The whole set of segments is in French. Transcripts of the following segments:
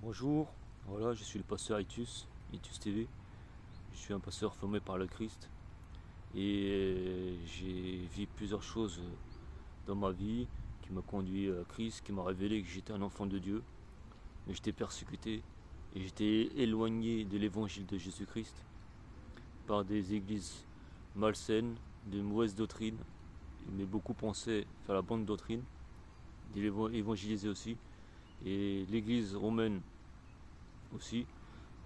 Bonjour, voilà, je suis le pasteur Itus TV. Je suis un pasteur formé par le Christ et j'ai vu plusieurs choses dans ma vie qui m'a conduit à Christ, qui m'a révélé que j'étais un enfant de Dieu, mais j'étais persécuté et j'étais éloigné de l'évangile de Jésus-Christ par des églises malsaines, de mauvaises doctrines, mais beaucoup pensaient faire la bonne doctrine, évangéliser aussi, et l'église romaine aussi.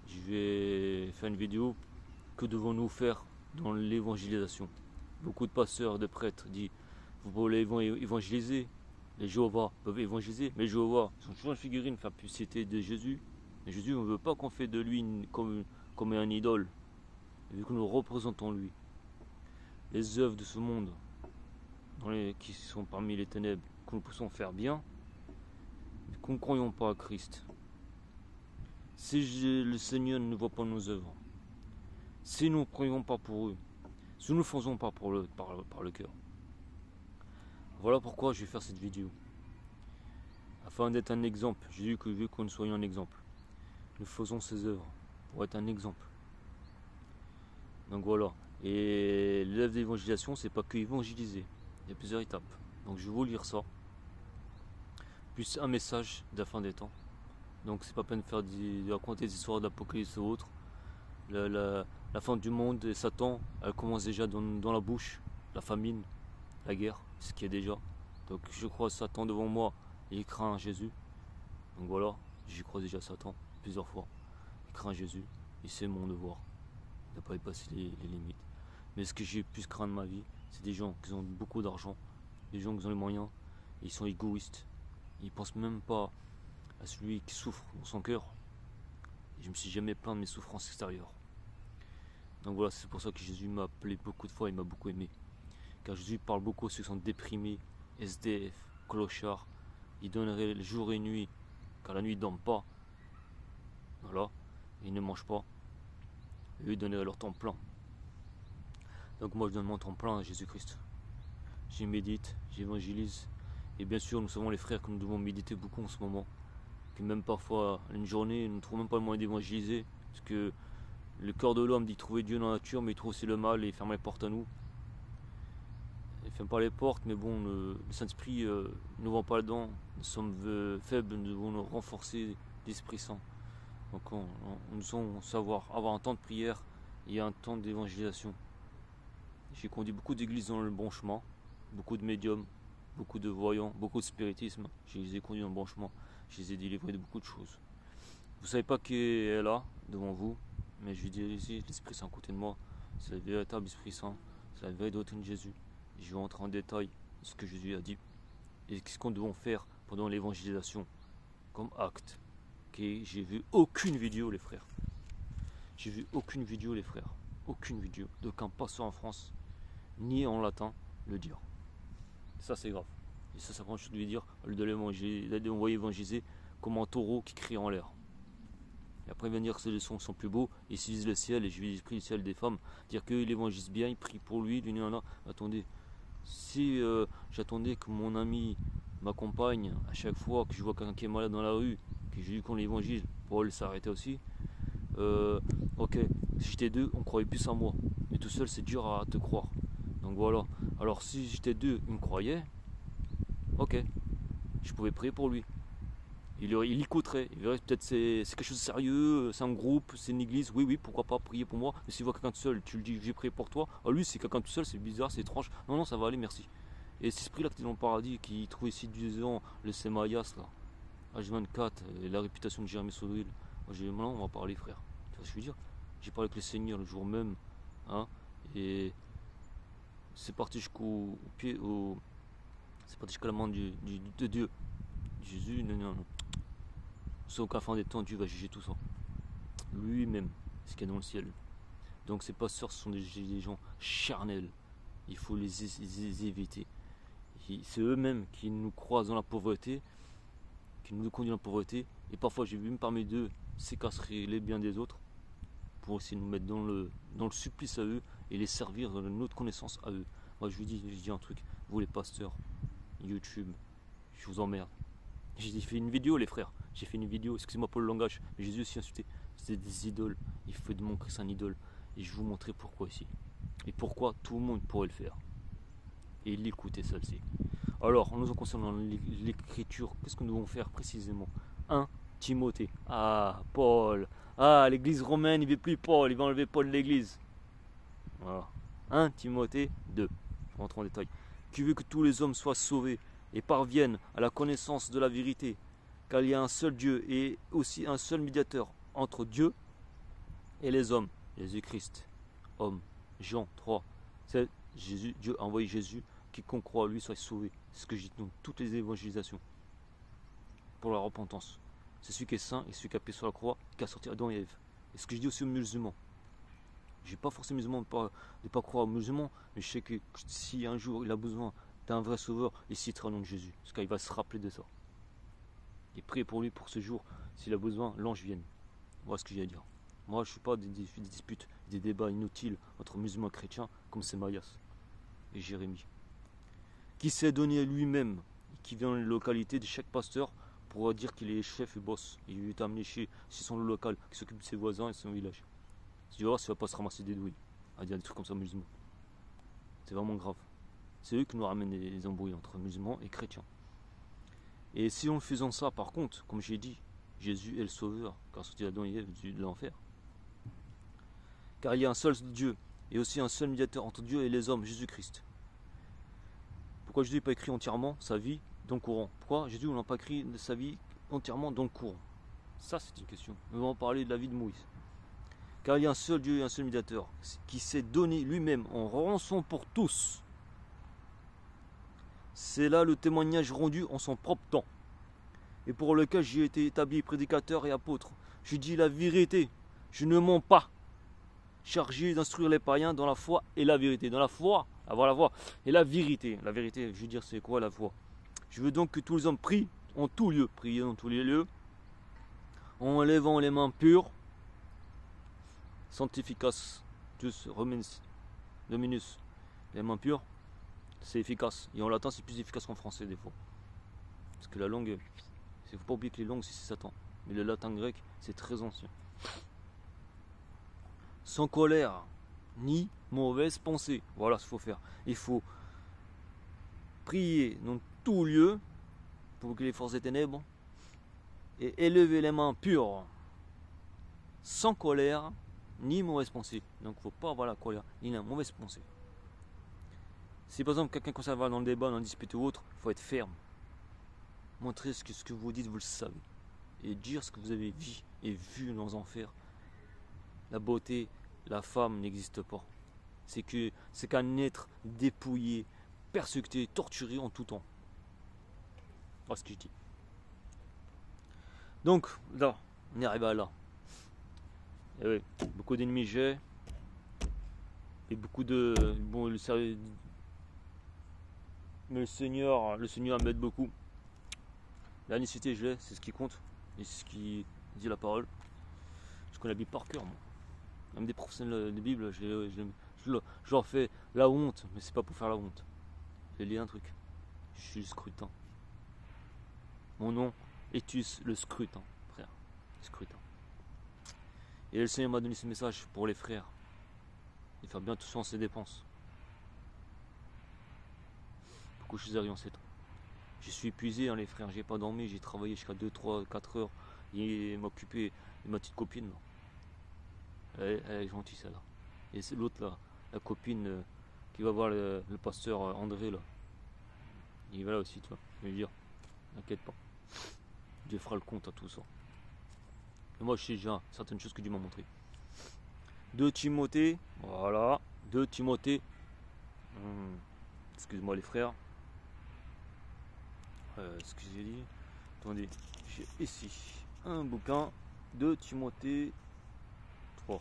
Je vais faire une vidéo. Que devons-nous faire dans l'évangélisation? Beaucoup de pasteurs, de prêtres disent vous pouvez évangéliser, les Jéhovah peuvent évangéliser, mais les Jéhovah sont toujours une figurine, faire publicité de Jésus. Mais Jésus, on ne veut pas qu'on fait de lui comme un idole, vu que nous représentons lui. Les œuvres de ce monde, qui sont parmi les ténèbres, que nous pouvons faire bien, que nous ne croyons pas à Christ. Si le Seigneur ne voit pas nos œuvres, si nous ne prions pas pour eux, si nous ne le faisons pas par le cœur. Voilà pourquoi je vais faire cette vidéo. Afin d'être un exemple, Jésus veut que nous soyons un exemple. Nous faisons ces œuvres pour être un exemple. Donc voilà. Et l'œuvre d'évangélisation, c'est pas que évangéliser. Il y a plusieurs étapes. Donc je vais vous lire ça. Plus un message de la fin des temps. Donc c'est pas peine de raconter des histoires d'Apocalypse ou autres. La fin du monde et Satan, elle commence déjà dans la bouche. La famine, la guerre, ce qui est déjà. Donc je crois Satan devant moi, il craint Jésus. Donc voilà, j'y crois déjà Satan plusieurs fois. Il craint Jésus, et c'est mon devoir de ne pas y passer les limites. Mais ce que j'ai pu craindre ma vie, c'est des gens qui ont beaucoup d'argent, des gens qui ont les moyens, et ils sont égoïstes. Ils pensent même pas à celui qui souffre dans son cœur. Et je me suis jamais plaint de mes souffrances extérieures. Donc voilà, c'est pour ça que Jésus m'a appelé beaucoup de fois, il m'a beaucoup aimé. Car Jésus parle beaucoup à ceux qui sont déprimés, SDF, clochards. Il donnerait le jour et nuit, car la nuit ne dorment pas. Voilà, ils ne mangent pas. Et eux donneraient leur temps plein. Donc moi je donne mon temps plein à Jésus-Christ. J'y médite, j'évangélise. Et bien sûr, nous savons les frères que nous devons méditer beaucoup en ce moment. Que même parfois, une journée, nous ne trouvons même pas le moyen d'évangéliser. Parce que le cœur de l'homme dit trouver Dieu dans la nature, mais il trouve aussi le mal et il ferme les portes à nous. Il ne ferme pas les portes, mais bon, le Saint-Esprit ne va pas là-dedans. Nous sommes faibles, nous devons nous renforcer l'Esprit Saint. Donc nous devons savoir avoir un temps de prière et un temps d'évangélisation. J'ai conduit beaucoup d'églises dans le bon chemin, beaucoup de médiums, beaucoup de voyants, beaucoup de spiritisme. Je les ai conduits dans le bon chemin, je les ai délivrés de beaucoup de choses. Vous ne savez pas qui est là, devant vous, mais je lui dis ici, l'Esprit Saint à côté de moi, c'est le véritable Esprit Saint, c'est la vraie doctrine de Jésus. Et je vais entrer en détail de ce que Jésus a dit et ce qu'on devons faire pendant l'évangélisation comme acte. Okay, j'ai vu aucune vidéo, les frères. J'ai vu aucune vidéo, les frères. Aucune vidéo d'aucun pasteur en France, ni en latin, le dire. Ça, c'est grave. Et ça prend chose de lui dire, d'envoyer évangéliser comme un taureau qui crie en l'air. Et après, il va dire que les sons sont plus beaux, ils utilisent le ciel, et je vais prier le ciel des femmes, dire qu'il évangélise bien, il prie pour lui, lui, là. Attendez, si j'attendais que mon ami m'accompagne à chaque fois que je vois quelqu'un qui est malade dans la rue, que je lui dis qu'on l'évangile, pour elle s'arrêter aussi, ok, si j'étais deux, on croyait plus à moi, mais tout seul c'est dur à te croire. Donc voilà, alors si j'étais deux, il me croyait, ok, je pouvais prier pour lui. Il écouterait, il verrait peut-être c'est quelque chose de sérieux, c'est un groupe, c'est une église, oui, pourquoi pas prier pour moi. Mais s'il voit quelqu'un tout seul, tu lui dis j'ai prié pour toi, ah lui c'est quelqu'un tout seul, c'est bizarre, c'est étrange, non ça va aller, merci. Et cet esprit là qui est dans le paradis, qui trouvait si séduisant le Semayas là, H24, la réputation de Jérémie Sodril, maintenant on va parler frère, tu vois ce que je veux dire. J'ai parlé avec le Seigneur le jour même, hein, et c'est parti jusqu'au pied, c'est parti jusqu'à la main de Dieu. Jésus, non. Sauf qu'à la fin des temps, Dieu va juger tout ça. Lui-même, ce qu'il y a dans le ciel. Donc ces pasteurs, ce sont des gens charnels. Il faut les éviter. C'est eux-mêmes qui nous croisent dans la pauvreté, qui nous conduisent dans la pauvreté. Et parfois, j'ai vu même parmi eux s'écasser les biens des autres pour aussi nous mettre dans le supplice à eux et les servir dans notre connaissance à eux. Moi, je dis un truc. Vous les pasteurs, YouTube, je vous emmerde. J'ai fait une vidéo les frères, J'ai fait une vidéo, excusez-moi pour le langage, mais Jésus aussi insulté. C'est des idoles. Il faut de montrer c'est un idole. Et je vais vous montrer pourquoi ici. Et pourquoi tout le monde pourrait le faire. Et l'écouter celle-ci. Alors, en nous concernant l'écriture, qu'est-ce que nous devons faire précisément? 1 Timothée. Ah, Paul. Ah, l'église romaine, il ne veut plus Paul, il va enlever Paul de l'église. Voilà. 1 Timothée 2. Je rentre en détail. Qui veut que tous les hommes soient sauvés et parviennent à la connaissance de la vérité, car il y a un seul Dieu et aussi un seul médiateur entre Dieu et les hommes, Jésus-Christ, homme. Jean 3, c'est Jésus, Dieu a envoyé Jésus, quiconque croit en lui soit sauvé. C'est ce que je dis dans toutes les évangélisations, pour la repentance. C'est celui qui est saint et celui qui a payé sur la croix, qui a sorti Adam et Ève. Et ce que je dis aussi aux musulmans, je n'ai pas forcé musulman de ne pas croire aux musulmans, mais je sais que si un jour il a besoin d'un vrai sauveur, il citera le nom de Jésus, parce qu'il va se rappeler de ça. Et priez pour lui pour ce jour, s'il a besoin, l'ange vienne. Voilà ce que j'ai à dire. Moi, je ne suis pas des disputes, des débats inutiles entre musulmans et chrétiens, comme c'est Mayas et Jérémie. Qui s'est donné lui-même, qui vient dans les localités de chaque pasteur pour dire qu'il est chef et boss. Il est amené chez son local, qui s'occupe de ses voisins et de son village. Tu vas voir s'il ne va pas se ramasser des douilles, à dire des trucs comme ça musulmans. C'est vraiment grave. C'est eux qui nous ramènent les embrouilles entre musulmans et chrétiens. Et si en faisant ça, par contre, comme j'ai dit, Jésus est le sauveur, car sorti d'Adam et Ève de l'enfer. Car il y a un seul Dieu, et aussi un seul médiateur entre Dieu et les hommes, Jésus-Christ. Pourquoi Jésus n'a pas écrit entièrement sa vie dans le Coran? Pourquoi Jésus n'a pas écrit sa vie entièrement dans le Coran? Ça, c'est une question. Nous allons parler de la vie de Moïse. Car il y a un seul Dieu et un seul médiateur, qui s'est donné lui-même en rançon pour tous. C'est là le témoignage rendu en son propre temps, et pour lequel j'ai été établi prédicateur et apôtre. Je dis la vérité, je ne mens pas, chargé d'instruire les païens dans la foi et la vérité. Dans la foi, avoir la foi et la vérité. La vérité, je veux dire, c'est quoi la foi? Je veux donc que tous les hommes prient en tout lieu, prier dans tous les lieux, en levant les mains pures, sanctificas,tus, dominus, les mains pures. C'est efficace. Et en latin, c'est plus efficace qu'en français, des fois. Parce que la langue, il ne faut pas oublier que les langues, c'est Satan. Mais le latin grec, c'est très ancien. Sans colère, ni mauvaise pensée. Voilà ce qu'il faut faire. Il faut prier dans tout lieu, pour que les forces des ténèbres, et élever les mains pures, sans colère, ni mauvaise pensée. Donc il ne faut pas avoir la colère, ni la mauvaise pensée. Si par exemple quelqu'un commence à avoir dans le débat, dans le dispute ou autre, il faut être ferme. Montrer ce que vous dites, vous le savez. Et dire ce que vous avez vu dans les enfers. La beauté, la femme n'existe pas. C'est qu'un être dépouillé, persécuté, torturé en tout temps. Voilà ce que je dis. Donc là, on est arrivé à là. Et oui, beaucoup d'ennemis j'ai. Et beaucoup de... Bon, mais le Seigneur m'aide beaucoup. La nécessité, je l'ai, c'est ce qui compte. Et c'est ce qui dit la parole. Je connais la Bible par cœur, moi. Même des professionnels de Bible, je leur fais la honte, mais c'est pas pour faire la honte. J'ai lu un truc. Je suis le scrutin. Mon nom, Étus le scrutin, frère. Scrutin. Et le Seigneur m'a donné ce message pour les frères. Il fait bien attention à ses dépenses. Pourquoi je suis arrivé en 7 ans? Je suis épuisé, hein, les frères. J'ai pas dormi, j'ai travaillé jusqu'à 2, 3, 4 heures. Il m'a occupé de ma petite copine. Là. Elle est gentille, celle-là. Et c'est l'autre, là, la copine qui va voir le pasteur André, là. Il va là aussi, tu vois. Je vais lui dire, t'inquiète pas. Dieu fera le compte à tout ça. Et moi, je sais déjà certaines choses que Dieu m'a montrées. 2 Timothée, voilà. 2 Timothée. Excuse-moi, les frères. Ce que j'ai dit. Attendez, j'ai ici un bouquin. 2 Timothée 3.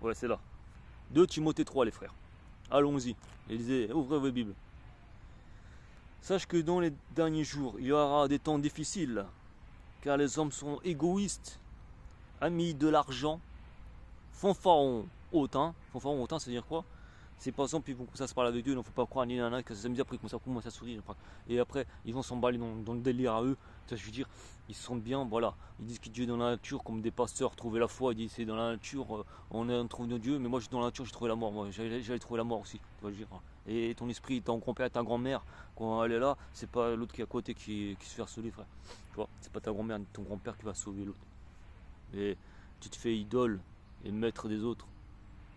Ouais, c'est là. 2 Timothée 3, les frères. Allons-y. Lisez, ouvrez vos Bibles. Sache que dans les derniers jours, il y aura des temps difficiles, car les hommes sont égoïstes, amis de l'argent, fanfarons hautains. Fanfarons hautains, c'est-à-dire quoi? C'est par exemple, ils vont commencer à se parler avec Dieu, il ne faut pas croire ni nana, que ça me dit après ils commencent à sourire. Et après, ils vont s'emballer dans le délire à eux, Ça, je veux dire, ils se sentent bien, voilà. Ils disent que Dieu est dans la nature, comme des pasteurs, trouver la foi, ils disent c'est dans la nature, on trouve nos dieux, mais moi je suis dans la nature, j'ai trouvé la mort, moi j'allais trouver la mort aussi, tu vois, je veux dire. Et ton esprit, ton grand-père, ta grand-mère, quand elle est là, c'est pas l'autre qui est à côté qui se fait harceler, frère. Tu vois, c'est pas ta grand-mère ni ton grand-père qui va sauver l'autre. Et tu te fais idole et maître des autres,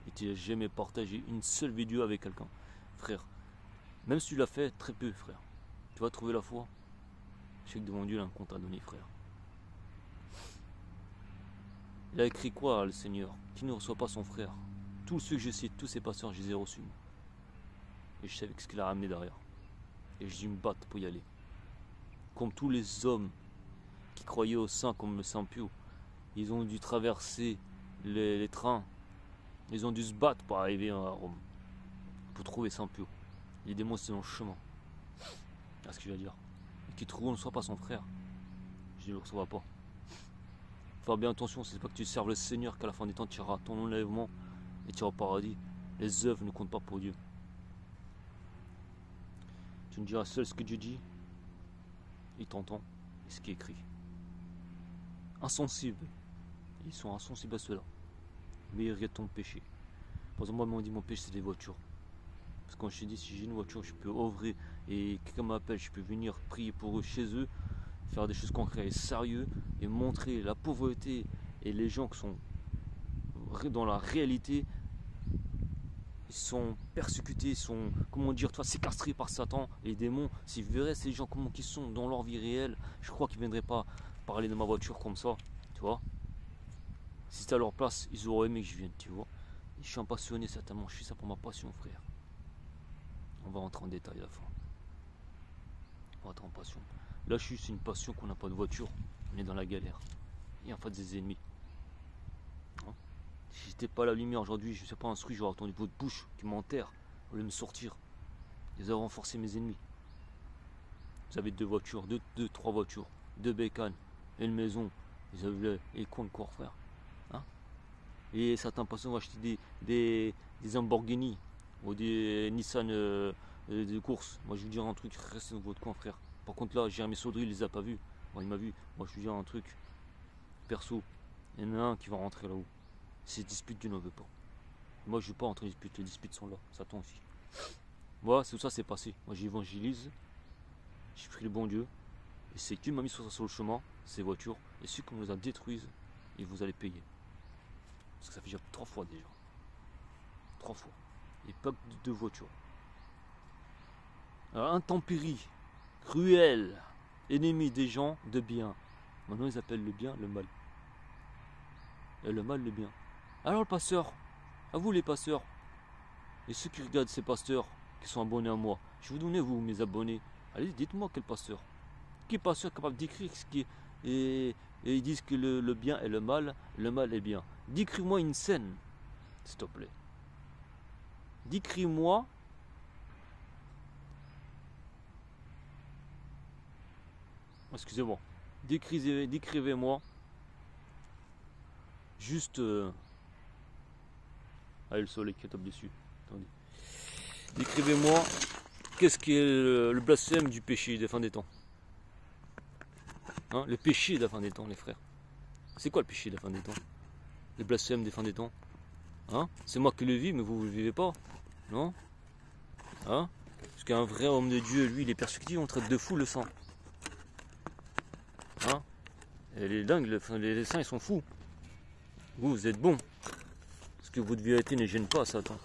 et tu n'as jamais partagé une seule vidéo avec quelqu'un, frère. Même si tu l'as fait, très peu, frère. Tu vas trouver la foi. Je sais que devant Dieu, il a un compte à donner, frère. Il a écrit quoi, le Seigneur? Qui ne reçoit pas son frère? Tous ceux que je cite, tous ces pasteurs, je les ai reçus. Et je savais ce qu'il a ramené derrière. Et je dû me battre pour y aller. Comme tous les hommes qui croyaient au saint comme le Saint Pio, ils ont dû traverser les trains. Ils ont dû se battre pour arriver à Rome. Pour trouver Saint Pio. Les démons, c'est dans le chemin. C'est ce que je veux dire. Et qui trouve ne soit pas son frère. Je ne le recevrai pas. Faire bien attention, c'est pas que tu serves le Seigneur qu'à la fin des temps tu iras ton enlèvement et tu iras au paradis. Les œuvres ne comptent pas pour Dieu. Tu ne diras seul ce que Dieu dit, il t'entend, et ce qui est écrit. Insensibles, ils sont insensibles à cela. Mais ils regrettent ton péché. Par exemple, moi, on dit mon péché, c'est des voitures. Parce que quand je te dis, si j'ai une voiture, je peux ouvrir et quelqu'un m'appelle, je peux venir prier pour eux chez eux, faire des choses concrètes et sérieuses et montrer la pauvreté et les gens qui sont dans la réalité, ils sont persécutés, ils sont, comment dire, toi, séquestrés par Satan, les démons. S'ils verraient ces gens comment ils sont dans leur vie réelle, je crois qu'ils ne viendraient pas parler de ma voiture comme ça, tu vois. Si c'était à leur place, ils auraient aimé que je vienne, tu vois. Et je suis un passionné, certainement, je fais ça pour ma passion, frère. On va rentrer en détail à la fin. On va rentrer en passion. Là, je suis, c'est une passion qu'on n'a pas de voiture, on est dans la galère. Il y a en fait des ennemis. Hein? Si j'étais pas à la lumière aujourd'hui, je ne sais pas instruit, j'aurais entendu votre bouche qui m'enterre, au lieu de me sortir. Ils ont renforcé mes ennemis. Vous avez deux voitures, trois voitures, deux bécanes, et une maison. Vous avez les cons de corps, frère. Hein? Et certains personnes vont acheter des Lamborghini ou des Nissan de course. Moi, je vous dire un truc, restez dans votre coin, frère. Par contre, là, Jérémy Saudry, il les a pas vus. Bon, il m'a vu. Moi, je vous dis un truc. Perso, il y en a un qui va rentrer là-haut. Ces disputes, Dieu n'en veut pas. Moi, je ne veux pas rentrer en dispute. Les disputes sont là. Satan aussi. Moi, tout ça, c'est passé. Moi, j'évangélise. Je prie le bon Dieu. Et c'est Dieu m'a mis sur le chemin, ces voitures. Et ceux qui nous les a détruites, et vous allez payer. Parce que ça fait déjà 3 fois déjà. 3 fois. Et pas que 2 voitures. Alors, intempérie, cruel, ennemi des gens de bien. Maintenant, ils appellent le bien le mal. Et le mal le bien. Alors, le pasteur, à vous les pasteurs, et ceux qui regardent ces pasteurs qui sont abonnés à moi, je vais vous donner, vous, mes abonnés. Allez, dites-moi quel pasteur. Quel pasteur est capable d'écrire ce qui est. Et ils disent que le bien est le mal est bien. Décris-moi une scène, s'il te plaît. Décris-moi. Excusez-moi. Décrivez-moi. Juste. Allez, le soleil qui tombe dessus. Attendez. Décrivez-moi. Qu'est-ce qui est le blasphème du péché des fins des temps? Hein, le péché de la fin des temps, les frères. C'est quoi le péché de la fin des temps? Le blasphème des fins des temps? Hein? C'est moi qui le vis, mais vous ne le vivez pas? Non? Hein? Parce qu'un vrai homme de Dieu, lui, il est persécuté, on traite de fou le sang. Hein? Et les dingues, les saints, ils sont fous. Vous êtes bons. Parce que votre vérité ne gêne pas Satan.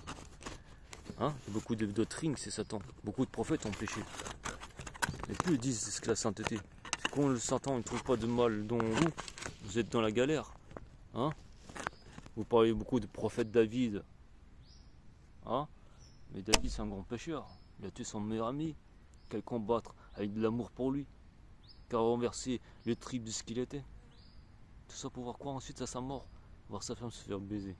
Hein? Beaucoup de doctrines, c'est Satan. Beaucoup de prophètes ont péché. Et plus ils disent c'est ce que la sainteté. C'est quand le Satan ne trouve pas de mal dans vous, vous êtes dans la galère. Hein? Vous parlez beaucoup de prophète David. Hein? Mais David, c'est un grand pécheur. Il a tué son meilleur ami. Qu'elle combattre avec de l'amour pour lui. Car renverser le triple de ce qu'il était. Tout ça pour voir quoi ensuite à sa mort? Voir sa femme se faire baiser.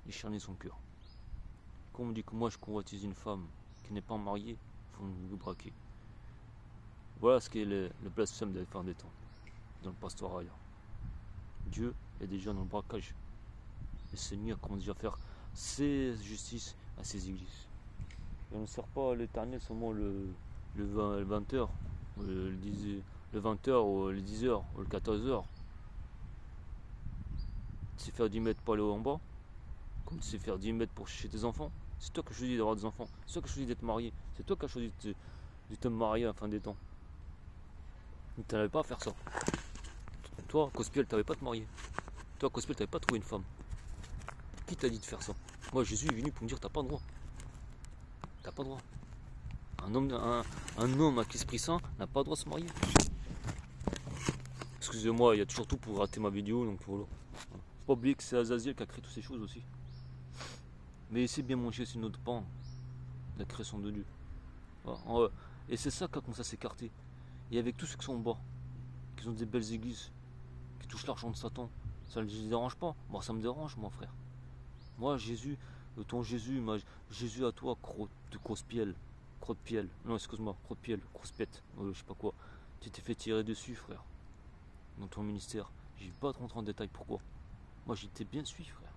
Il charnait son cœur. Quand on me dit que moi je convoitise une femme qui n'est pas mariée, il faut me braquer. Voilà ce qu'est le blasphème de la fin des temps. Dans le pastorat. Dieu est déjà dans le braquage. Le Seigneur commence déjà à faire ses justices à ses églises. Et on ne sert pas à l'éternel seulement le 20h. le 20h ou le 10h ou le 14h. Tu sais faire 10 mètres pour aller en bas, comme tu sais faire 10 mètres pour chercher tes enfants. C'est toi qui as choisi d'avoir des enfants, c'est toi qui as choisi d'être marié, c'est toi qui as choisi de te marier à la fin des temps. Tu n'avais pas à faire ça. Toi, Cospiel, tu n'avais pas à te marier. Toi, Cospiel, tu n'avais pas à trouver une femme. Qui t'a dit de faire ça? Moi, Jésus est venu pour me dire t'as pas le droit. T'as pas le droit. Un homme avec l'Esprit Saint n'a pas le droit de se marier. Excusez-moi, il y a toujours tout pour rater ma vidéo, donc voilà. Faut pas oublier que c'est Azaziel qui a créé toutes ces choses aussi. Mais c'est bien manger, c'est notre pain, la création de Dieu. Voilà. Et c'est ça qui a commencé à s'écarter. Et avec tous ceux qui sont en bas, qui ont des belles églises, qui touchent l'argent de Satan, ça ne les dérange pas. Moi, ça me dérange, mon frère. Moi, Jésus, ton Jésus, Jésus à toi, crotte de Cospiel. Crotte-piel. Non, excuse-moi, crotte-piel, crosse-pète, je sais pas quoi. Tu t'es fait tirer dessus, frère. Dans ton ministère. Je vais pas te rentrer en détail pourquoi. Moi, j'étais bien suivi, frère.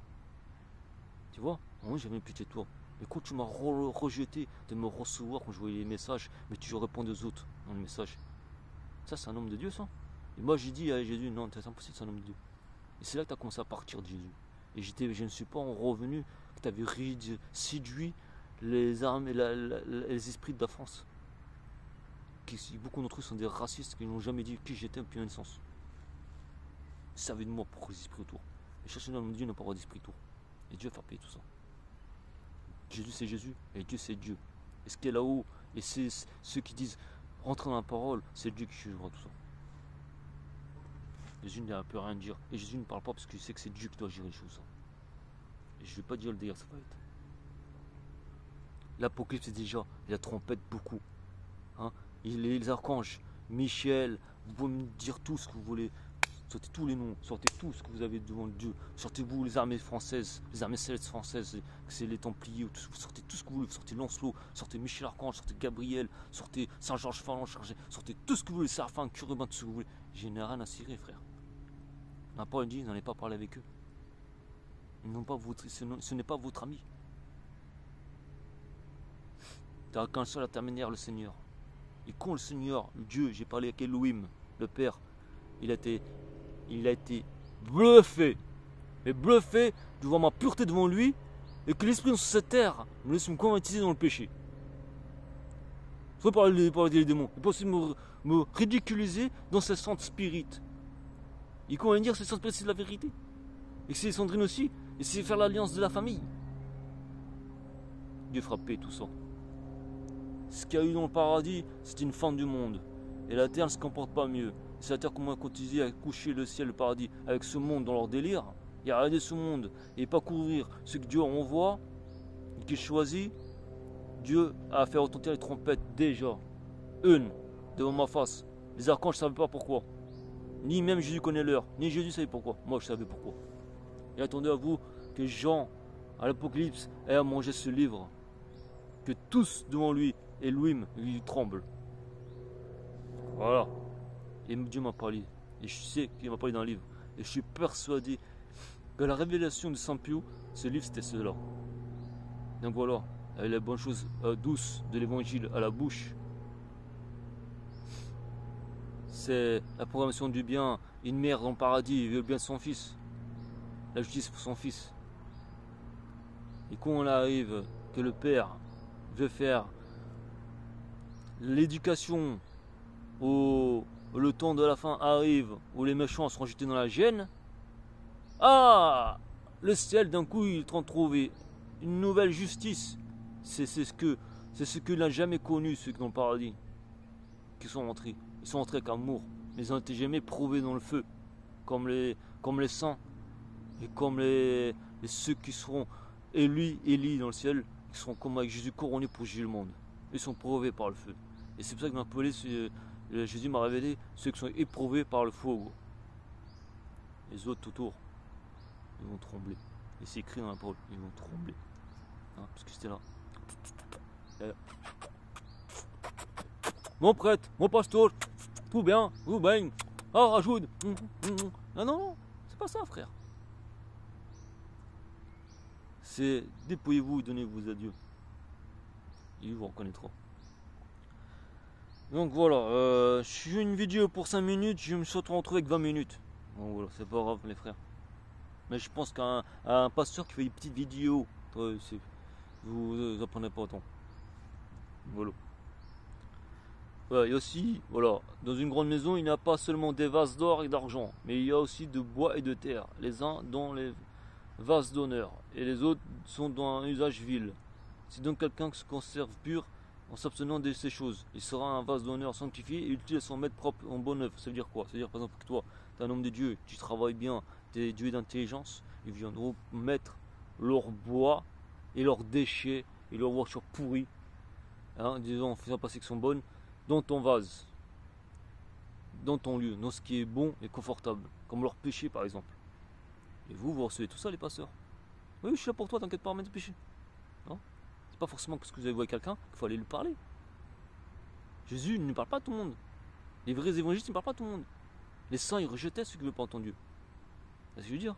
Tu vois, moi, j'avais pitié de toi. Mais quand tu m'as rejeté de me recevoir quand je voyais les messages, mais tu répondais aux autres dans le message. Ça, c'est un homme de Dieu, ça. Et moi, j'ai dit à Jésus, non, c'est impossible, c'est un homme de Dieu. Et c'est là que tu as commencé à partir de Jésus. Et je ne suis pas en revenu que tu avais séduit les armes et les esprits de la France. Beaucoup d'entre eux sont des racistes qui n'ont jamais dit qui j'étais depuis ma naissance. Ils savaient de moi pour les esprits autour. Et chercher dans le Dieu n'a pas d'esprit autour. Et Dieu va faire payer tout ça. Jésus c'est Jésus et Dieu c'est Dieu. Et ce qui est là-haut, et c'est ceux qui disent rentrer dans la parole, c'est Dieu qui jugera tout ça. Jésus n'a plus rien à dire. Et Jésus ne parle pas parce qu'il sait que c'est Dieu qui doit gérer les choses. Et je ne vais pas dire le délire, ça va être. L'Apocalypse, c'est déjà la trompette beaucoup. Hein, les archanges, Michel, vous pouvez me dire tout ce que vous voulez. Sortez tous les noms, sortez tout ce que vous avez devant Dieu. Sortez-vous les armées françaises, les armées célestes françaises, c'est les Templiers, sortez tout ce que vous voulez. Sortez Lancelot, sortez Michel Archange, sortez Gabriel, sortez Saint-Georges Phalange chargé, sortez tout ce que vous voulez, Séraphin, Chérubin, tout ce que vous voulez. Je n'ai rien à cirer, frère. On n'a pas dit, n'en avez pas parlé avec eux. Ils n'ont pas ce n'est pas votre ami. Tu n'as qu'un seul intermédiaire, le Seigneur. Et quand le Seigneur, le Dieu, j'ai parlé avec Elohim, le Père, il a été bluffé. Mais bluffé devant ma pureté devant lui, et que l'esprit sur cette terre me laisse me convertir dans le péché. Soit par les démons, il peut aussi me ridiculiser dans ce centre spirit. Et comment dire que ce centre spirit c'est de la vérité. Et que c'est Sandrine aussi, et c'est faire l'alliance de la famille. Dieu frappait tout ça. Ce qu'il y a eu dans le paradis, c'est une fin du monde. Et la terre ne se comporte pas mieux. C'est la terre comment continuer à coucher le ciel, le paradis, avec ce monde dans leur délire. Et à regarder ce monde et pas courir ce que Dieu envoie, qu'il choisit. Dieu a fait retentir les trompettes déjà. Une, devant ma face. Les archanges ne savaient pas pourquoi. Ni même Jésus connaît l'heure. Ni Jésus savait pourquoi. Moi je savais pourquoi. Et attendez à vous que Jean, à l'Apocalypse, ait à manger ce livre. Que tous devant lui, Elohim, lui tremblent. Voilà. Et Dieu m'a parlé. Et je sais qu'il m'a parlé dans le livre. Et je suis persuadé que la révélation de Saint Pio, ce livre c'était cela. Donc voilà, avec les bonnes choses douces de l'évangile à la bouche. C'est la programmation du bien. Une mère dans le paradis veut le bien de son fils. La justice pour son fils. Et quand on arrive, que le père veut faire l'éducation au le temps de la fin arrive, où les méchants seront jetés dans la gêne, ah, le ciel d'un coup il est en trouvé une nouvelle justice. C'est ce que n'a jamais connu ceux qui dans le paradis, qui sont entrés. Ils sont entrés avec amour, mais ils n'ont été jamais prouvés dans le feu, comme les saints et comme ceux qui seront Élie dans le ciel, qui seront comme avec Jésus couronnés pour juger le monde. Ils sont prouvés par le feu. Et c'est pour ça que m'a appelé, Jésus m'a révélé ceux qui sont éprouvés par le feu. Les autres autour, ils vont trembler. Et c'est écrit dans la parole, ils vont trembler. Hein, parce que c'était là. Mon prêtre, mon pasteur, tout bien, vous baigne. Ah, rajoute. Non, non, c'est pas ça, frère. C'est dépouillez-vous, donnez-vous à Dieu. Il vous reconnaîtra. Donc voilà, je suis une vidéo pour 5 minutes, je me suis retrouvé avec 20 minutes. Donc voilà, c'est pas grave les frères. Mais je pense qu'un pasteur qui fait des petites vidéos, vous apprenez pas autant. Voilà. Voilà, et aussi, voilà, dans une grande maison, il n'y a pas seulement des vases d'or et d'argent, mais il y a aussi de bois et de terre. Les uns dans les vases d'honneur, et les autres sont dans un usage vil. Si donc quelqu'un se conserve pur en s'abstenant de ces choses, il sera un vase d'honneur sanctifié et utile à son maître propre en bonne œuvre. Ça veut dire quoi? Ça veut dire par exemple que toi, tu es un homme de Dieu, tu travailles bien, tu es doué d'intelligence, ils viendront mettre leur bois et leurs déchets et leurs voitures pourries, hein, disons en faisant passer que sont bonnes, dans ton vase, dans ton lieu, dans ce qui est bon et confortable, comme leur péché par exemple. Et vous recevez tout ça les pasteurs. Oui, je suis là pour toi, t'inquiète pas, arrête de pécher. Non, c'est pas forcément parce que vous avez vu quelqu'un qu'il faut aller lui parler. Jésus ne parle pas à tout le monde. Les vrais évangélistes ne parlent pas à tout le monde. Les saints, ils rejetaient ceux qui ne veulent pas entendre Dieu. C'est ce que je veux dire.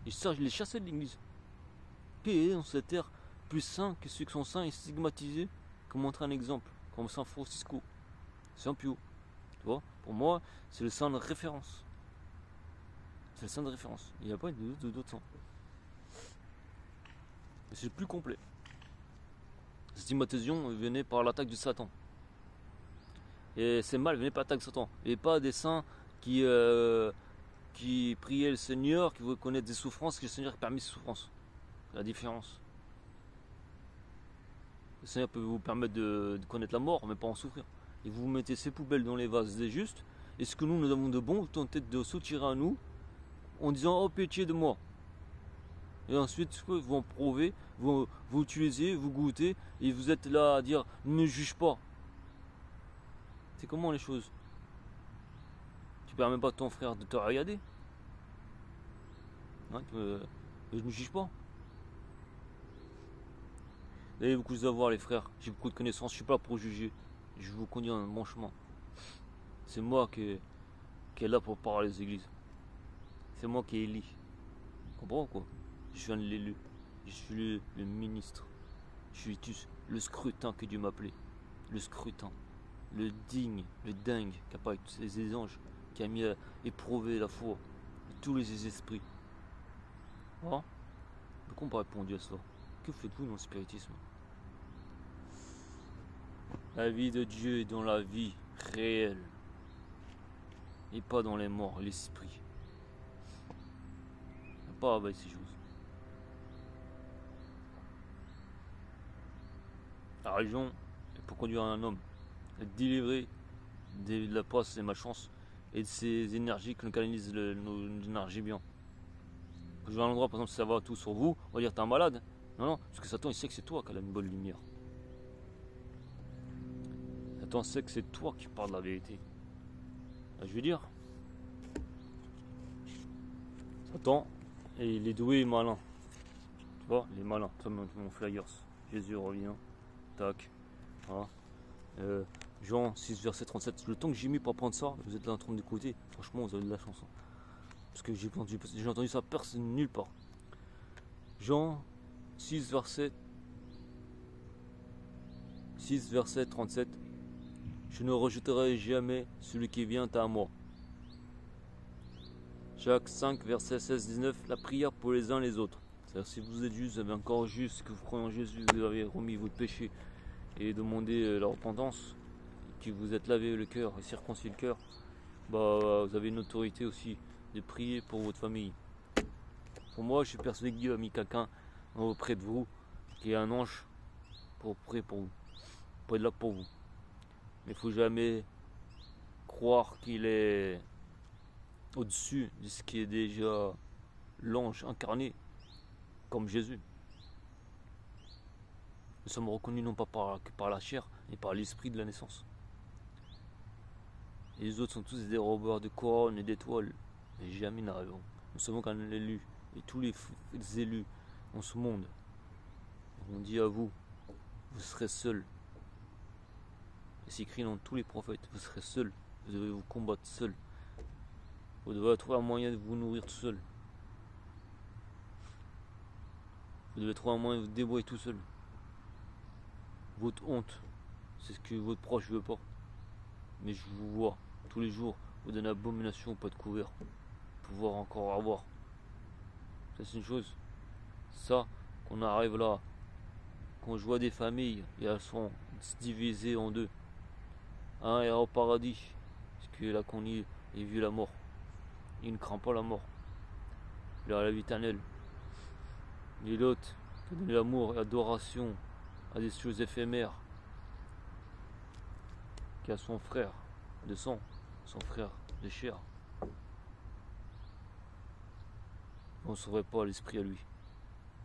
Ils les chassaient de l'église. Puis dans cette terre, plus saints que ceux qui sont saints et stigmatisés, comme montrer un exemple, comme Saint Francisco, Saint Pio. Tu vois, pour moi, c'est le saint de référence. C'est le saint de référence. Il n'y a pas d'autres saints. C'est le plus complet. Cette stigmatisation venait par l'attaque du Satan. Et ces mal venaient par l'attaque du Satan. Et pas des saints qui priaient le Seigneur, qui voulaient connaître des souffrances, que le Seigneur a permis ces souffrances. C'est la différence. Le Seigneur peut vous permettre de connaître la mort, mais pas en souffrir. Et vous mettez ces poubelles dans les vases des justes. Et ce que nous avons de bon, vous tentez de soutirer à nous en disant oh pitié de moi. Et ensuite, vous en prouvez, vous utilisez, vous goûtez, et vous êtes là à dire ne me juge pas. C'est comment les choses? Tu permets pas à ton frère de te regarder? Hein, je ne juge pas. Vous avez beaucoup de savoir les frères, j'ai beaucoup de connaissances, je suis pas là pour juger. Je vous conduis dans un bon chemin. C'est moi qui est là pour parler aux églises. C'est moi qui élis. Tu comprends quoi? Je suis un élu. Je suis le ministre. Je suis le scrutin que Dieu m'a appelé. Le scrutin. Le digne, le dingue, qui a pas avec tous les anges, qui a mis à éprouver la foi de tous les esprits. Voilà. Donc on peut répondre à cela. Que faites-vous dans le spiritisme? La vie de Dieu est dans la vie réelle. Et pas dans les morts, l'esprit. Pas avec ces choses. La religion est pour conduire un homme, être délivré de la passe des malchances et de ces énergies que nous canalise nos énergies bien. Quand je vais à un endroit, par exemple, si ça va tout sur vous, on va dire t'es un malade. Non, non, parce que Satan il sait que c'est toi qui as une bonne lumière. Satan sait que c'est toi qui parles de la vérité. Je veux dire, Satan, et il est doué et malin. Tu vois, il est malin. Toi, mon flyers. Jésus revient. Tac. Voilà. Jean 6, verset 37. Le temps que j'ai mis pour apprendre ça, vous êtes là en train d'écouter. Franchement, vous avez de la chance. Hein. Parce que j'ai entendu ça personne nulle part. Jean 6, verset 37. Je ne rejetterai jamais celui qui vient à moi. Jacques 5, verset 16-19. La prière pour les uns les autres. C'est-à-dire, si vous êtes juste, vous avez encore juste, que vous croyez en Jésus, vous avez remis votre péché et demandé la repentance, que vous êtes lavé le cœur et circoncis le cœur, bah, vous avez une autorité aussi de prier pour votre famille. Pour moi, je suis persuadé que Dieu a mis quelqu'un auprès de vous, qui est un ange, pour prier pour vous, pour être là pour vous. Mais il ne faut jamais croire qu'il est au-dessus de ce qui est déjà l'ange incarné, comme Jésus. Nous sommes reconnus non pas que par la chair, mais par l'esprit de la naissance. Et les autres sont tous des dérobeurs de couronnes et d'étoiles, mais jamais n'arriveront. Nous sommes qu'un élu, et tous les élus en ce monde, on dit à vous, vous serez seuls. Et c'est écrit dans tous les prophètes, vous serez seuls, vous devez vous combattre seuls. Vous devez trouver un moyen de vous nourrir tout seul. Vous devez trouver un moyen de vous débrouiller tout seul. Votre honte, c'est ce que votre proche ne veut pas. Mais je vous vois tous les jours, vous donnez abomination pas de couvert. Pouvoir encore avoir. Ça c'est une chose. Ça, qu'on arrive là, quand je vois des familles, et elles sont divisées en deux. Un est au paradis, parce que là qu'on y est, il vit la mort. Il ne craint pas la mort. Il a la vie éternelle. Et l'autre, qui a donné l'amour et l'adoration à des choses éphémères, qui a son frère de sang, son frère de chair. On ne saurait pas l'esprit à lui.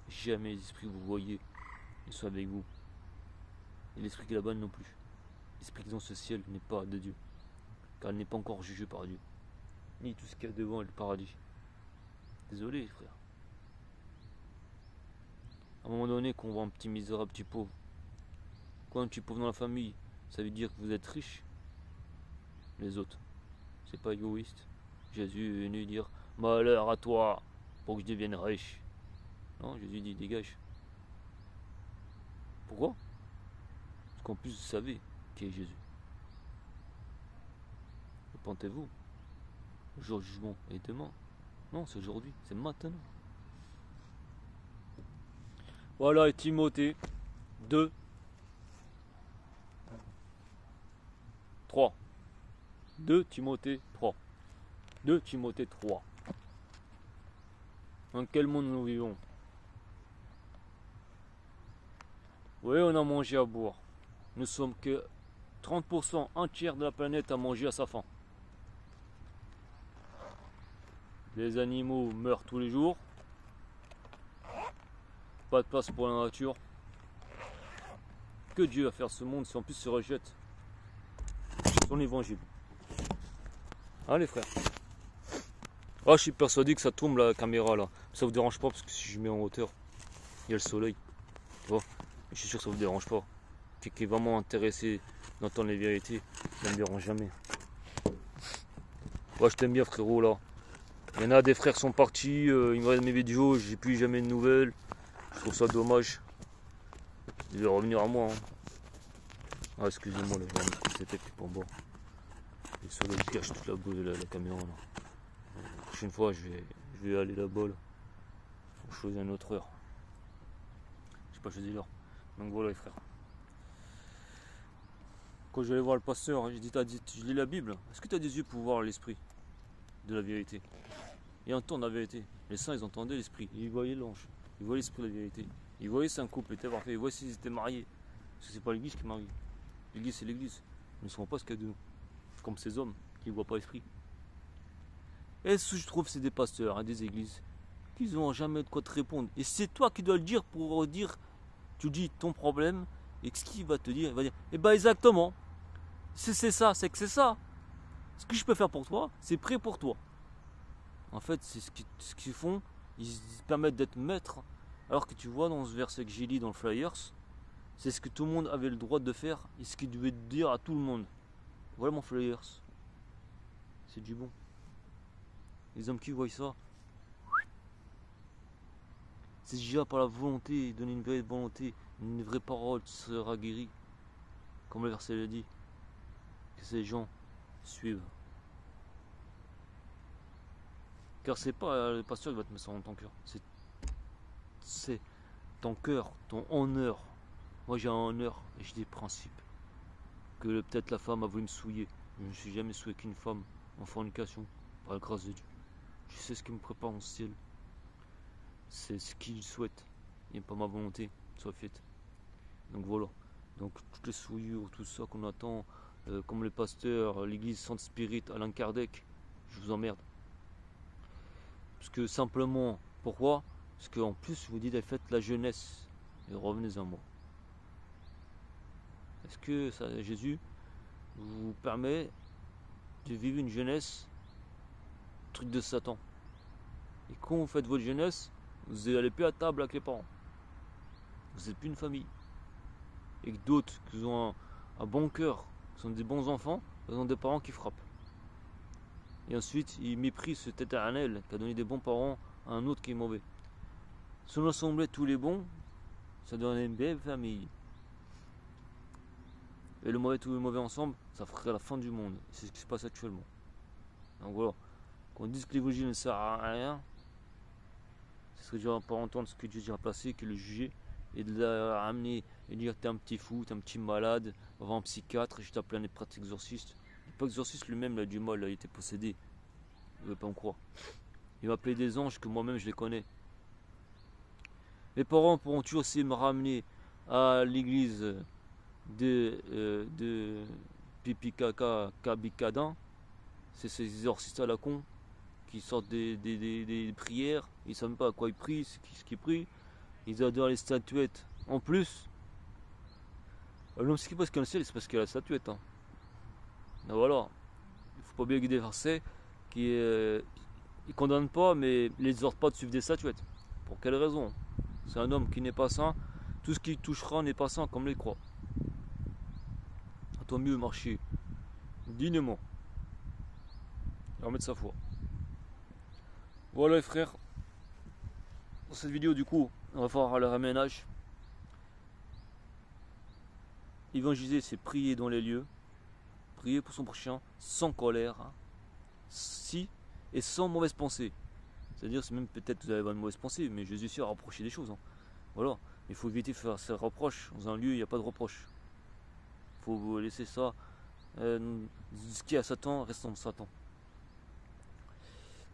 Jamais l'esprit que vous voyez, il soit avec vous. Et l'esprit qui est là-bas non plus. L'esprit qui est dans ce ciel n'est pas de Dieu, car il n'est pas encore jugé par Dieu. Ni tout ce qu'il y a devant est le paradis. Désolé, frère. À un moment donné, qu'on voit un petit misérable, petit pauvre, quoi, un petit pauvre dans la famille, ça veut dire que vous êtes riche. Les autres, c'est pas égoïste. Jésus est venu dire malheur à toi pour que je devienne riche. Non, Jésus dit dégage. Pourquoi? Parce qu'en plus vous savez qui est Jésus. Repentez-vous. Le jour du jugement est demain. Non, c'est aujourd'hui, c'est maintenant. Voilà, et Timothée 2, 3. 2 Timothée 3. 2 Timothée 3. Dans quel monde nous vivons? Oui, on a mangé à boire. Nous sommes que 30%, un tiers de la planète à manger à sa faim. Les animaux meurent tous les jours. Pas de place pour la nature. Que Dieu va faire ce monde si en plus se rejette son évangile? Hein les frères? Ah, je suis persuadé que ça tombe la caméra là. Ça vous dérange pas parce que si je mets en hauteur, il y a le soleil. Tu vois? Je suis sûr que ça vous dérange pas. Quelqu'un qui est vraiment intéressé d'entendre les vérités, ça ne me dérange jamais. Ouais, je t'aime bien frérot là. Il y en a des frères qui sont partis, ils me regardent mes vidéos, j'ai plus jamais de nouvelles. Je trouve ça dommage. Ils vont revenir à moi. Hein. Ah excusez-moi là, c'était plus pour moi. Le soleil cache toute la caméra là. La prochaine fois je vais aller là-bas là. Faut choisir une autre heure. J'ai pas choisi l'heure. Donc voilà les frères. Quand je vais aller voir le pasteur, j'ai dit, je lis la Bible. Est-ce que tu as des yeux pour voir l'esprit de la vérité et entendre la vérité? Les saints ils entendaient l'esprit, ils voyaient l'ange, ils voyaient l'esprit de la vérité. Ils voyaient si un couple était parfait, ils voyaient s'ils étaient mariés. Parce que c'est pas l'église qui marie. L'église c'est l'église. Nous ne savons pas ce qu'il y a de nous. Comme ces hommes qui ne voient pas l'esprit. Et ce que je trouve c'est des pasteurs, hein, des églises, qui n'ont jamais de quoi te répondre. Et c'est toi qui dois le dire pour dire, tu dis ton problème, et ce qu'il va te dire, il va dire, eh ben exactement, c'est ça, c'est que c'est ça. Ce que je peux faire pour toi, c'est prêt pour toi. En fait, c'est ce qu'ils font, ils se permettent d'être maîtres, alors que tu vois dans ce verset que j'ai lu dans le Flyers, c'est ce que tout le monde avait le droit de faire, et ce qu'il devait dire à tout le monde. Voilà mon Flyers. C'est du bon. Les hommes qui voient ça, c'est déjà par la volonté, donner une vraie volonté, une vraie parole, tu seras guéri. Comme le verset le dit, que ces gens suivent. Car c'est pas le pasteur qui va te mettre ça dans ton cœur, c'est ton cœur, ton honneur. Moi j'ai un honneur et j'ai des principes. Que peut-être la femme a voulu me souiller. Je ne suis jamais souillé qu'une femme en fornication, par la grâce de Dieu. Je sais ce qui me prépare en ciel. C'est ce qu'il souhaite. Et pas ma volonté soit faite. Donc voilà. Donc toutes les souillures, tout ça qu'on attend, comme les pasteurs, l'église Sainte Spirit, Alain Kardec, je vous emmerde. Parce que simplement, pourquoi? Parce qu'en plus, je vous dis, faites la jeunesse et revenez à moi. Est-ce que ça, Jésus vous permet de vivre une jeunesse, truc de Satan? Et quand vous faites votre jeunesse, vous n'allez plus à table avec les parents. Vous n'êtes plus une famille. Et que d'autres qui ont un bon cœur, qui sont des bons enfants, ils ont des parents qui frappent. Et ensuite, ils méprisent cet éternel qui a donné des bons parents à un autre qui est mauvais. Si on assemblait tous les bons, ça donne une belle famille. et le mauvais tout le mauvais ensemble, ça ferait la fin du monde. C'est ce qui se passe actuellement. Donc voilà, quand on dit que l'évangile ne sert à rien, c'est ce que Dieu va pas entendre ce que Dieu a placé, que le juger, et de la ramener et dire t'es un petit fou, t'es un petit malade, on va en psychiatre, et je t'appelle un prêtre exorciste. Le prêtre exorciste lui-même il a du mal, il a été possédé. Il ne veut pas me croire. Il m'a appelé des anges que moi-même je les connais. Mes parents pourront toujours essayer de me ramener à l'église de Pipi Kaka Kabikadin. C'est ces exorcistes à la con qui sortent des prières. Ils ne savent même pas à quoi ils prient, ce qu'ils prient. Ils adorent les statuettes. En plus, l'homme ce qui passe comme le ciel, c'est parce qu'il y a la statuette. Hein. Donc voilà. Il ne faut pas oublier des versets qui ne condamnent pas, mais ne les exhortent pas de suivre des statuettes. Pour quelle raison? C'est un homme qui n'est pas saint. Tout ce qui touchera n'est pas saint comme les croix. Tant mieux marcher dignement et remettre sa foi. Voilà les frères. Dans cette vidéo du coup, on va faire le raménage. Évangéliser, c'est prier dans les lieux. Prier pour son prochain sans colère. Si et sans mauvaise pensée. C'est-à-dire, c'est même peut-être que vous allez avoir une mauvaise pensée, mais Jésus sait rapprocher des choses. Hein. Voilà. Il faut éviter de faire ces reproches. Dans un lieu, il n'y a pas de reproche. Il faut laisser ça. Ce qui est à Satan reste en Satan.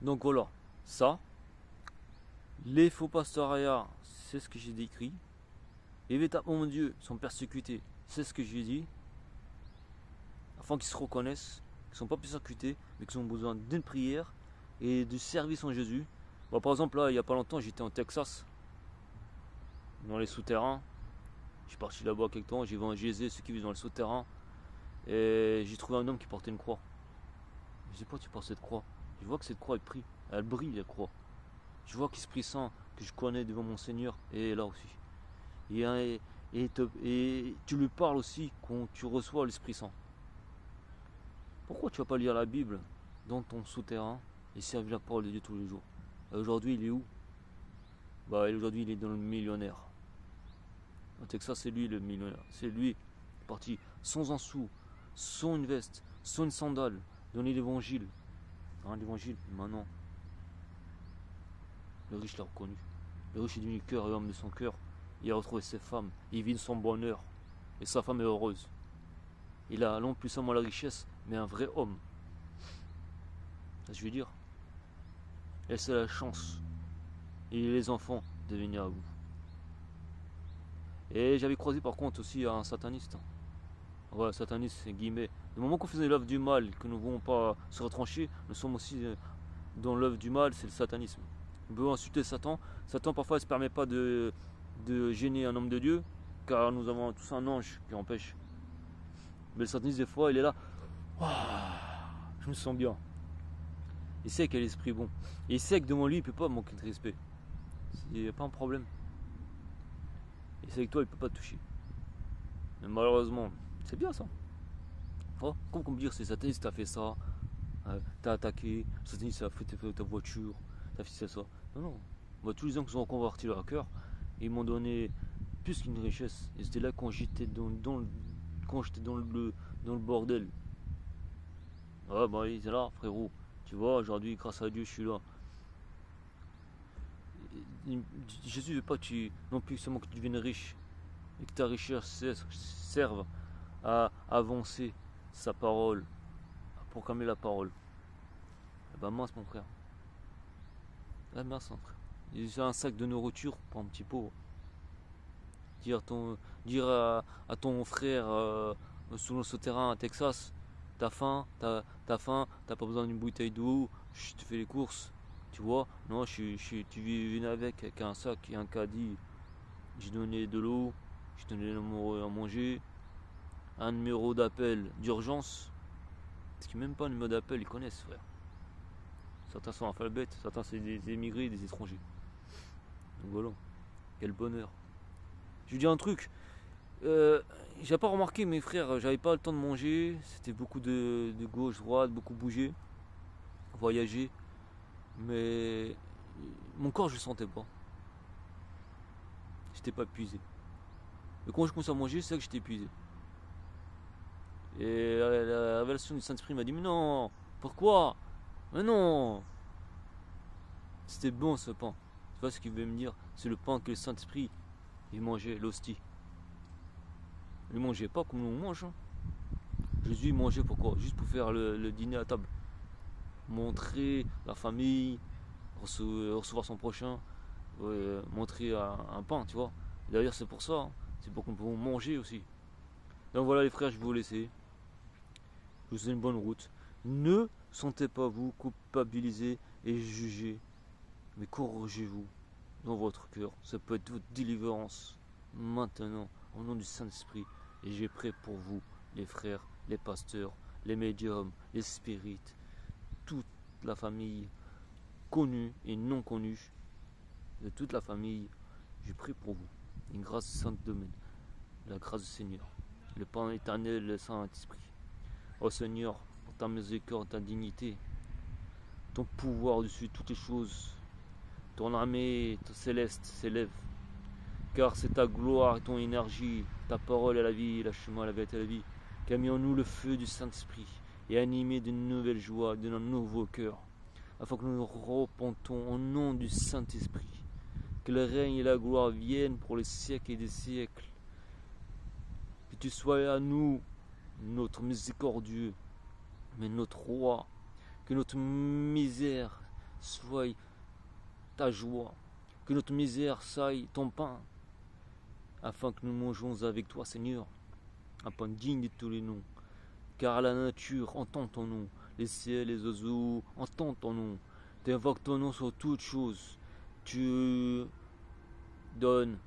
Donc voilà. Ça. Les faux pastorats, c'est ce que j'ai décrit. Les véritablement mon Dieu sont persécutés. C'est ce que j'ai dit. Afin qu'ils se reconnaissent, qu'ils ne sont pas persécutés, mais qu'ils ont besoin d'une prière et du service en Jésus. Bon, par exemple, là, il n'y a pas longtemps, j'étais en Texas, dans les souterrains. Je suis parti là-bas quelque temps, j'ai évangélisé ceux qui vivent dans les souterrains. Et j'ai trouvé un homme qui portait une croix. Je dis pas, tu portes cette croix. Je vois que cette croix est prise. Elle brille, la croix. Je vois qu'Esprit Saint, que je connais devant mon Seigneur, est là aussi. Et tu lui parles aussi quand tu reçois l'Esprit Saint. Pourquoi tu ne vas pas lire la Bible dans ton souterrain et servir la parole de Dieu tous les jours? Aujourd'hui, il est où? Aujourd'hui, il est dans le millionnaire. Au Texas, c'est lui le millionnaire. C'est lui parti sans un sou, sans une veste, sans une sandale, donner l'évangile. L'évangile, maintenant. Le riche l'a reconnu. Le riche est devenu cœur et homme de son cœur. Il a retrouvé ses femmes. Il vit de son bonheur. Et sa femme est heureuse. Il a non plus seulement la richesse, mais un vrai homme. Ça, je veux dire. Et c'est la chance. Et les enfants de venir à vous. Et j'avais croisé par contre aussi un sataniste. Ouais, sataniste, c'est guillemets. Du moment qu'on faisait l'œuvre du mal, que nous ne voulons pas se retrancher, nous sommes aussi dans l'œuvre du mal, c'est le satanisme. On peut insulter Satan. Satan parfois ne se permet pas de gêner un homme de Dieu, car nous avons tous un ange qui empêche. Mais le satanisme des fois il est là. Je me sens bien. Il sait qu'il a l'esprit bon. Et il sait que devant lui il ne peut pas manquer de respect. Il n'y a pas un problème. Il sait que toi il ne peut pas te toucher. Mais malheureusement, c'est bien ça. Comme on me dire c'est le sataniste qui a fait ça. T'as attaqué, le sataniste a fait ta voiture, t'as fait ça. Non. Moi, tous les gens qui sont convertis leur cœur, ils m'ont donné plus qu'une richesse. Et c'était là quand j'étais dans le bordel. Il était là, frérot. Tu vois, aujourd'hui, grâce à Dieu, je suis là. Jésus ne veut pas que non plus seulement que tu deviennes riche et que ta richesse serve à avancer sa parole, à proclamer la parole. Mince, mon frère. Mince, mon frère. J'ai un sac de nourriture pour un petit pot. Dire à ton frère sous le souterrain à Texas, t'as faim, t'as pas besoin d'une bouteille d'eau, je te fais les courses, tu vois. Non, tu viens avec un sac et un caddie. J'ai donné de l'eau, j'ai donné à manger, un numéro d'appel d'urgence. Parce qu'il n'y a même pas un numéro d'appel, ils connaissent, frère. Certains sont alphabètes, certains c'est des émigrés, des étrangers. Donc voilà, quel bonheur. Je vous dis un truc, j'ai pas remarqué mes frères, j'avais pas le temps de manger, c'était beaucoup de gauche, droite, beaucoup bouger, voyager, mais mon corps je le sentais pas. J'étais pas épuisé. Et quand je commençais à manger, c'est là que j'étais épuisé. Et la révélation du Saint-Esprit m'a dit, mais non, pourquoi? Mais non, c'était bon ce pain. Tu vois ce qu'il veut me dire? C'est le pain que le Saint-Esprit, il mangeait, l'hostie. Il ne mangeait pas comme nous on mange. Hein. Jésus, il mangeait pourquoi? Juste pour faire le dîner à table. Montrer la famille, recevoir son prochain, montrer un pain, tu vois. D'ailleurs, c'est pour ça, hein. C'est pour qu'on puisse manger aussi. Donc voilà les frères, je vais vous laisser. Je vous souhaite une bonne route. Ne sentez pas vous culpabiliser et juger, mais corrigez-vous dans votre cœur. Ça peut être votre délivrance maintenant, au nom du Saint-Esprit. Et j'ai prêt pour vous, les frères, les pasteurs, les médiums, les spirites, toute la famille, connue et non connue, de toute la famille. J'ai prie pour vous. Une grâce sainte domaine, la grâce du Seigneur, le Père éternel, le Saint-Esprit. Ô Seigneur, pour ta miséricorde, ta dignité, ton pouvoir dessus toutes les choses, ton armée céleste s'élève, car c'est ta gloire et ton énergie, ta parole est la vie, la chemin, la vérité et la vie, qui a mis en nous le feu du Saint-Esprit et animé de nouvelles joies, de nos nouveaux cœurs, afin que nous nous repentons au nom du Saint-Esprit. Que le règne et la gloire viennent pour les siècles et des siècles. Que tu sois à nous, notre miséricordieux, mais notre roi. Que notre misère soit ta joie. Que notre misère soit ton pain. Afin que nous mangeons avec toi, Seigneur, un pain digne de tous les noms. Car la nature entend ton nom. Les ciels, les oiseaux entendent ton nom. Tu invoques ton nom sur toutes choses. Tu donnes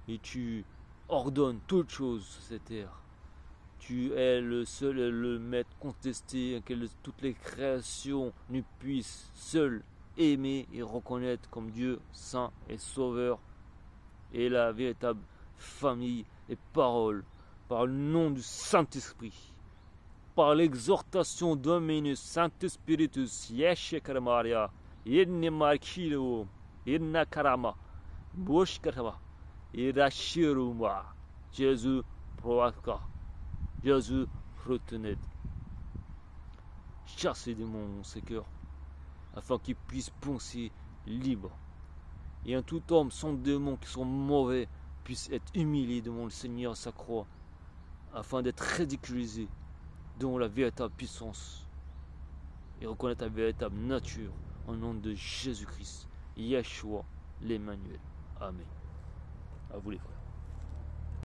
et tu ordonnes toutes choses sur cette terre. Tu es le seul et le maître contesté, que toutes les créations ne puissent seules aimer et reconnaître comme Dieu saint et sauveur et la véritable famille et parole par le nom du Saint-Esprit, par l'exhortation Dominus Sanctus Spiritus Yeshe Karamaria Yenne Markilo Yenna Karama Bosh Karama Irashiruma Jésus Proaka Jésus retenez, chassez des démons ces cœurs, afin qu'ils puissent penser libre. Et un tout homme sans démons qui sont mauvais puisse être humilié devant le Seigneur sa croix, afin d'être ridiculisé devant la véritable puissance et reconnaître la véritable nature au nom de Jésus-Christ, Yeshua l'Emmanuel. Amen. À vous les frères.